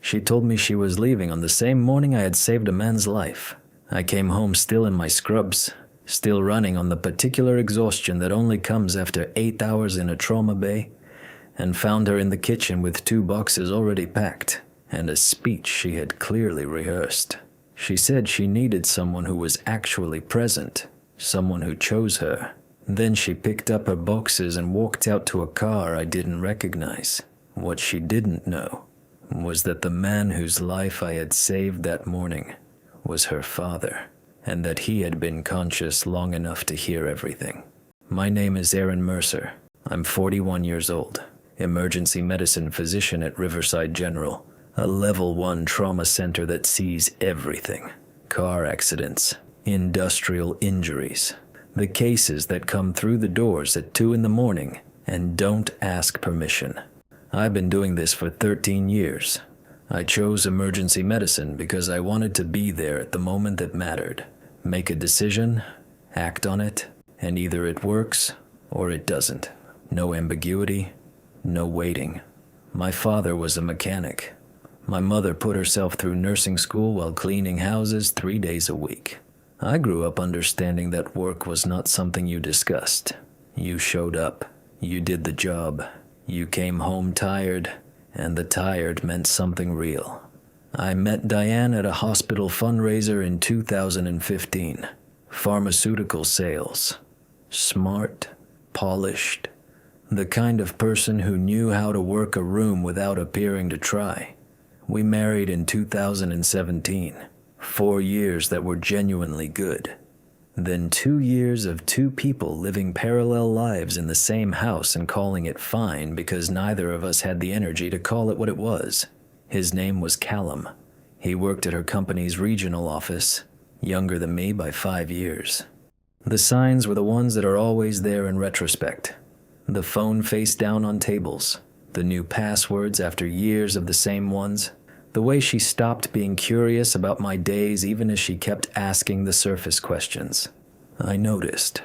She told me she was leaving on the same morning I had saved a man's life. I came home still in my scrubs, still running on the particular exhaustion that only comes after 8 hours in a trauma bay, and found her in the kitchen with 2 boxes already packed and a speech she had clearly rehearsed. She said she needed someone who was actually present, someone who chose her. Then she picked up her boxes and walked out to a car I didn't recognize. What she didn't know was that the man whose life I had saved that morning was her father, and that he had been conscious long enough to hear everything. My name is Aaron Mercer. I'm 41 years old, emergency medicine physician at Riverside General, a level 1 trauma center that sees everything. Car accidents, industrial injuries, the cases that come through the doors at 2 in the morning and don't ask permission. I've been doing this for 13 years. I chose emergency medicine because I wanted to be there at the moment that mattered. Make a decision, act on it, and either it works or it doesn't. No ambiguity, no waiting. My father was a mechanic. My mother put herself through nursing school while cleaning houses 3 days a week. I grew up understanding that work was not something you discussed. You showed up. You did the job. You came home tired, and the tired meant something real. I met Diane at a hospital fundraiser in 2015. Pharmaceutical sales. Smart, polished, the kind of person who knew how to work a room without appearing to try. We married in 2017. 4 years that were genuinely good. Then 2 years of 2 people living parallel lives in the same house and calling it fine because neither of us had the energy to call it what it was. His name was Callum. He worked at her company's regional office, younger than me by 5 years. The signs were the ones that are always there in retrospect. The phone face down on tables, the new passwords after years of the same ones, the way she stopped being curious about my days even as she kept asking the surface questions. I noticed.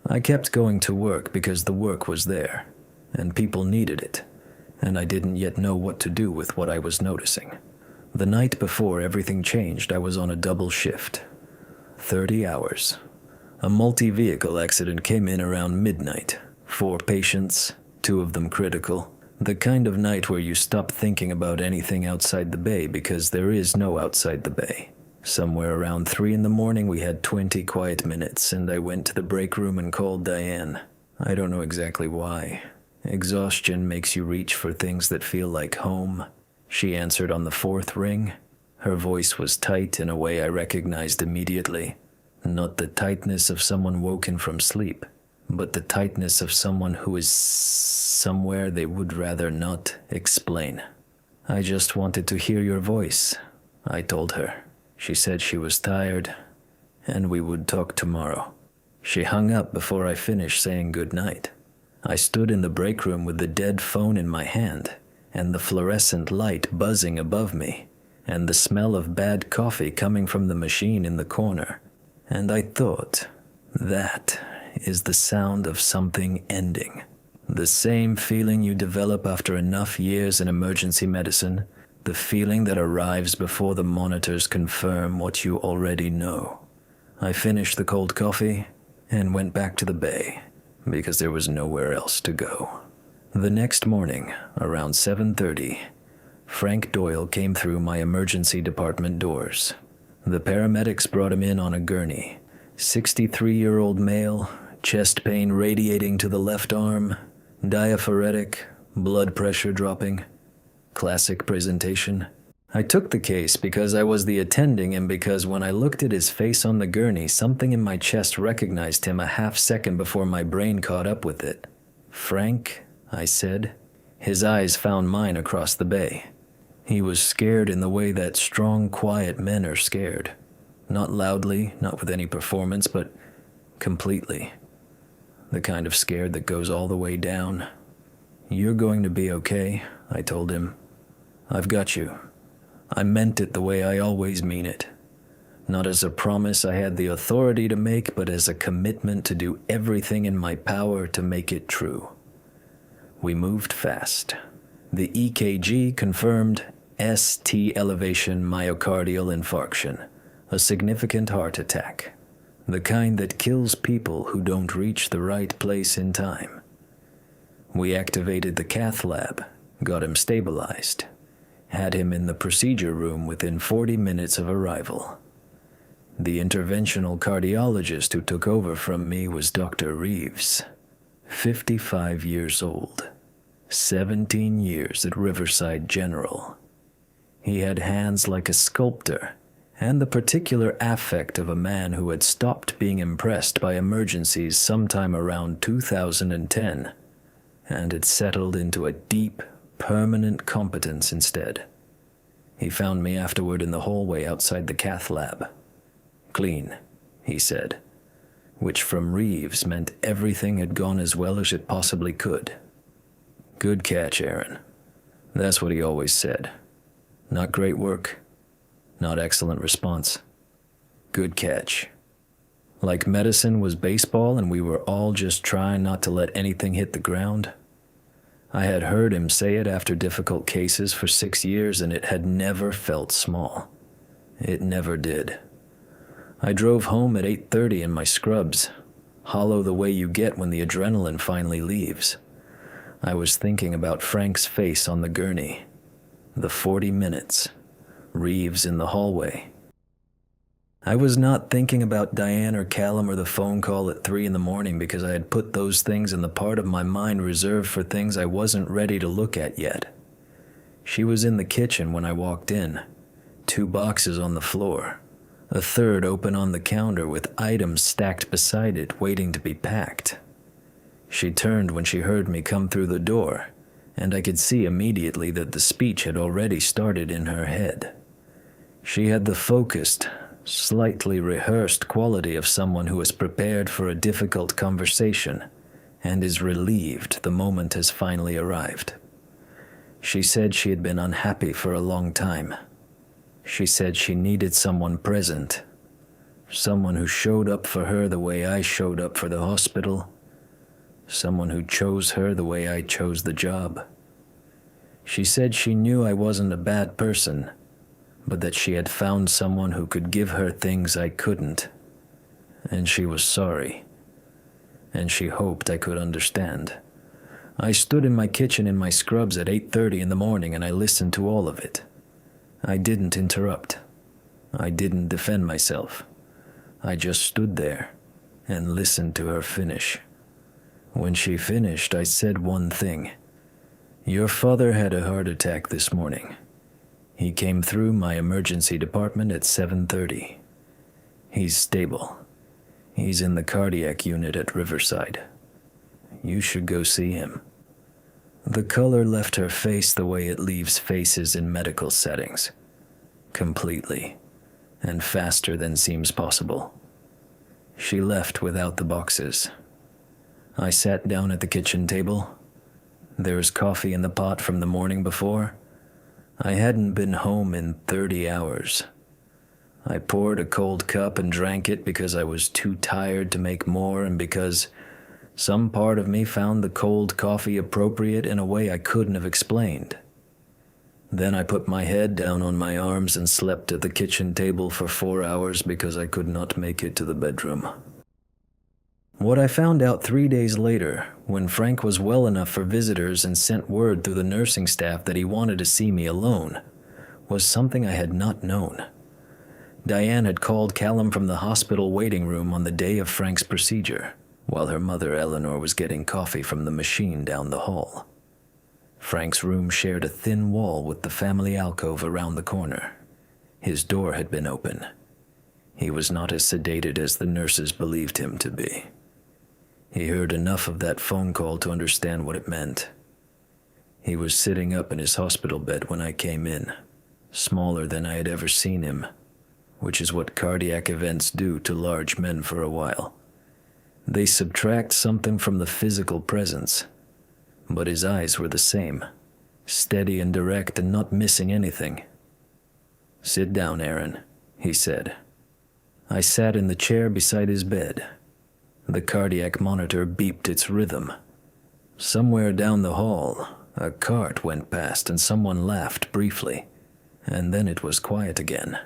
I kept going to work because the work was there, and people needed it, and I didn't yet know what to do with what I was noticing. The night before everything changed, I was on a double shift. 30 hours. A multi-vehicle accident came in around midnight. 4 patients, 2 of them critical. The kind of night where you stop thinking about anything outside the bay because there is no outside the bay. Somewhere around 3 in the morning we had 20 quiet minutes and I went to the break room and called Diane. I don't know exactly why. Exhaustion makes you reach for things that feel like home. She answered on the 4th ring. Her voice was tight in a way I recognized immediately. Not the tightness of someone woken from sleep, but the tightness of someone who is somewhere they would rather not explain. I just wanted to hear your voice, I told her. She said she was tired, and we would talk tomorrow. She hung up before I finished saying goodnight. I stood in the break room with the dead phone in my hand, and the fluorescent light buzzing above me, and the smell of bad coffee coming from the machine in the corner. And I thought, that is the sound of something ending. The same feeling you develop after enough years in emergency medicine, the feeling that arrives before the monitors confirm what you already know. I finished the cold coffee and went back to the bay because there was nowhere else to go. The next morning, around 7:30, Frank Doyle came through my emergency department doors. The paramedics brought him in on a gurney. 63-year-old male, chest pain radiating to the left arm, diaphoretic, blood pressure dropping. Classic presentation. I took the case because I was the attending and because when I looked at his face on the gurney, something in my chest recognized him a half second before my brain caught up with it. "Frank," I said. His eyes found mine across the bay. He was scared in the way that strong, quiet men are scared. Not loudly, not with any performance, but completely. The kind of scared that goes all the way down. "You're going to be okay," I told him. "I've got you." I meant it the way I always mean it. Not as a promise I had the authority to make, but as a commitment to do everything in my power to make it true. We moved fast. The EKG confirmed ST elevation myocardial infarction, a significant heart attack, the kind that kills people who don't reach the right place in time. We activated the cath lab, got him stabilized, had him in the procedure room within 40 minutes of arrival. The interventional cardiologist who took over from me was Dr. Reeves, 55 years old, 17 years at Riverside General. He had hands like a sculptor and the particular affect of a man who had stopped being impressed by emergencies sometime around 2010 and had settled into a deep, permanent competence instead. He found me afterward in the hallway outside the cath lab. Clean, he said, which from Reeves meant everything had gone as well as it possibly could. Good catch, Aaron. That's what he always said. Not great work, not excellent response. Good catch. Like medicine was baseball and we were all just trying not to let anything hit the ground. I had heard him say it after difficult cases for 6 years and it had never felt small. It never did. I drove home at 8:30 in my scrubs, hollow the way you get when the adrenaline finally leaves. I was thinking about Frank's face on the gurney, the 40 minutes, Reeves in the hallway. I was not thinking about Diane or Callum or the phone call at 3 in the morning because I had put those things in the part of my mind reserved for things I wasn't ready to look at yet. She was in the kitchen when I walked in, 2 boxes on the floor, a third open on the counter with items stacked beside it waiting to be packed. She turned when she heard me come through the door, and I could see immediately that the speech had already started in her head. She had the focused, slightly rehearsed quality of someone who is prepared for a difficult conversation and is relieved the moment has finally arrived. She said she had been unhappy for a long time. She said she needed someone present, someone who showed up for her the way I showed up for the hospital, someone who chose her the way I chose the job. She said she knew I wasn't a bad person, but that she had found someone who could give her things I couldn't, and she was sorry, and she hoped I could understand. I stood in my kitchen in my scrubs at 8:30 in the morning and I listened to all of it. I didn't interrupt. I didn't defend myself. I just stood there and listened to her finish. When she finished, I said one thing. Your father had a heart attack this morning. He came through my emergency department at 7:30. He's stable. He's in the cardiac unit at Riverside. You should go see him. The color left her face the way it leaves faces in medical settings. Completely. And faster than seems possible. She left without the boxes. I sat down at the kitchen table. There was coffee in the pot from the morning before. I hadn't been home in 30 hours. I poured a cold cup and drank it because I was too tired to make more and because some part of me found the cold coffee appropriate in a way I couldn't have explained. Then I put my head down on my arms and slept at the kitchen table for 4 hours because I could not make it to the bedroom. What I found out 3 days later, when Frank was well enough for visitors and sent word through the nursing staff that he wanted to see me alone, was something I had not known. Diane had called Callum from the hospital waiting room on the day of Frank's procedure, while her mother Eleanor was getting coffee from the machine down the hall. Frank's room shared a thin wall with the family alcove around the corner. His door had been open. He was not as sedated as the nurses believed him to be. He heard enough of that phone call to understand what it meant. He was sitting up in his hospital bed when I came in, smaller than I had ever seen him, which is what cardiac events do to large men for a while. They subtract something from the physical presence, but his eyes were the same, steady and direct and not missing anything. Sit down, Aaron, he said. I sat in the chair beside his bed. The cardiac monitor beeped its rhythm. Somewhere down the hall, a cart went past and someone laughed briefly, and then it was quiet again.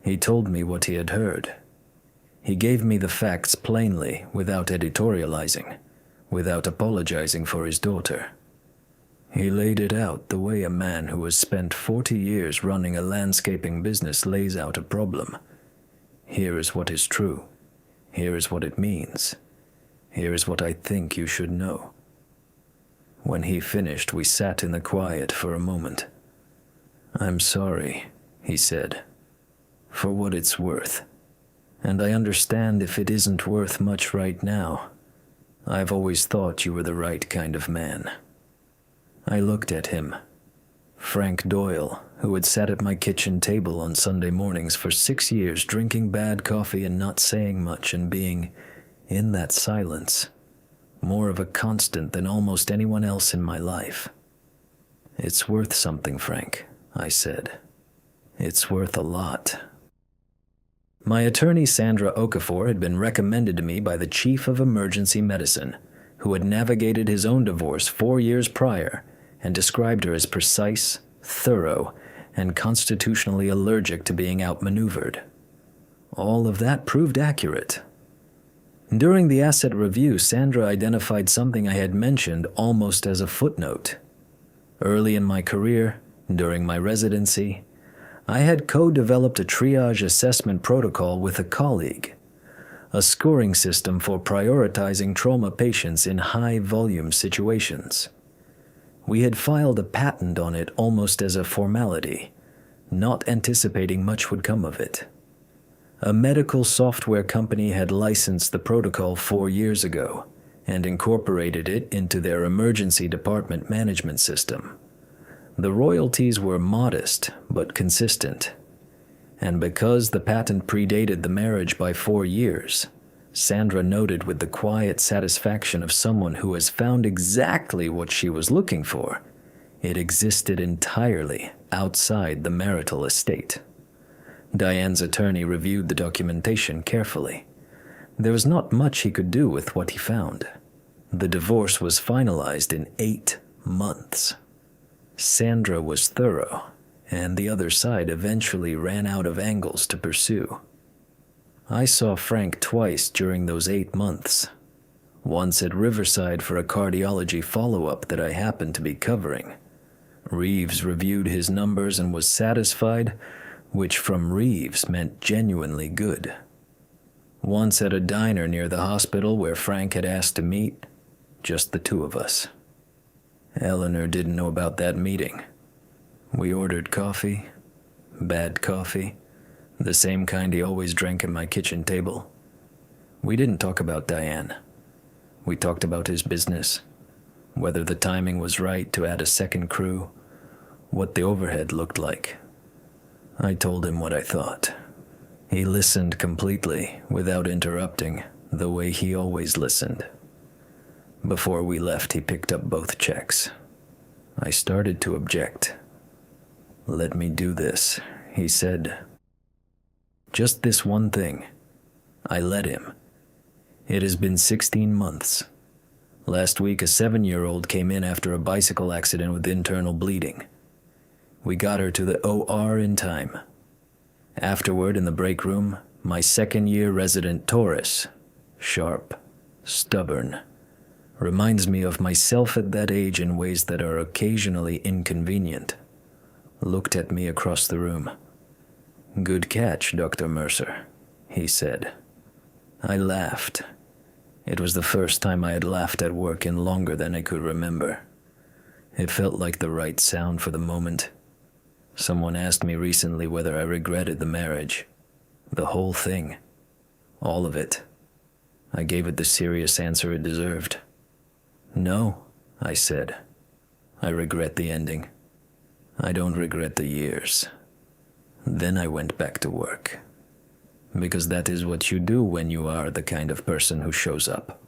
He told me what he had heard. He gave me the facts plainly, without editorializing, without apologizing for his daughter. He laid it out the way a man who has spent 40 years running a landscaping business lays out a problem. Here is what is true. Here is what it means. Here is what I think you should know. When he finished, we sat in the quiet for a moment. "I'm sorry," he said, "for what it's worth. And I understand if it isn't worth much right now. I've always thought you were the right kind of man." I looked at him. Frank Doyle, who had sat at my kitchen table on Sunday mornings for 6 years, drinking bad coffee and not saying much and being, in that silence, more of a constant than almost anyone else in my life. "It's worth something, Frank," I said. "It's worth a lot." My attorney, Sandra Okafor, had been recommended to me by the chief of emergency medicine, who had navigated his own divorce 4 years prior and described her as precise, thorough, and constitutionally allergic to being outmaneuvered. All of that proved accurate. During the asset review, Sandra identified something I had mentioned almost as a footnote. Early in my career, during my residency, I had co-developed a triage assessment protocol with a colleague, a scoring system for prioritizing trauma patients in high-volume situations. We had filed a patent on it almost as a formality, not anticipating much would come of it. A medical software company had licensed the protocol 4 years ago and incorporated it into their emergency department management system. The royalties were modest but consistent, and because the patent predated the marriage by 4 years, Sandra noted with the quiet satisfaction of someone who has found exactly what she was looking for, it existed entirely outside the marital estate. Diane's attorney reviewed the documentation carefully. There was not much he could do with what he found. The divorce was finalized in 8 months. Sandra was thorough, and the other side eventually ran out of angles to pursue. I saw Frank twice during those 8 months. Once at Riverside for a cardiology follow-up that I happened to be covering. Reeves reviewed his numbers and was satisfied, which from Reeves meant genuinely good. Once at a diner near the hospital where Frank had asked to meet, just the two of us. Eleanor didn't know about that meeting. We ordered coffee, bad coffee, the same kind he always drank at my kitchen table. We didn't talk about Diane. We talked about his business, whether the timing was right to add a second crew, what the overhead looked like. I told him what I thought. He listened completely, without interrupting, the way he always listened. Before we left, he picked up both checks. I started to object. "Let me do this," he said. "Just this one thing." I let him. It has been 16 months. Last week, a 7-year-old came in after a bicycle accident with internal bleeding. We got her to the OR in time. Afterward, in the break room, my second-year resident Taurus, sharp, stubborn, reminds me of myself at that age in ways that are occasionally inconvenient, looked at me across the room. "Good catch, Dr. Mercer," he said. I laughed. It was the first time I had laughed at work in longer than I could remember. It felt like the right sound for the moment. Someone asked me recently whether I regretted the marriage. The whole thing. All of it. I gave it the serious answer it deserved. "No," I said. "I regret the ending. I don't regret the years." Then I went back to work. Because that is what you do when you are the kind of person who shows up.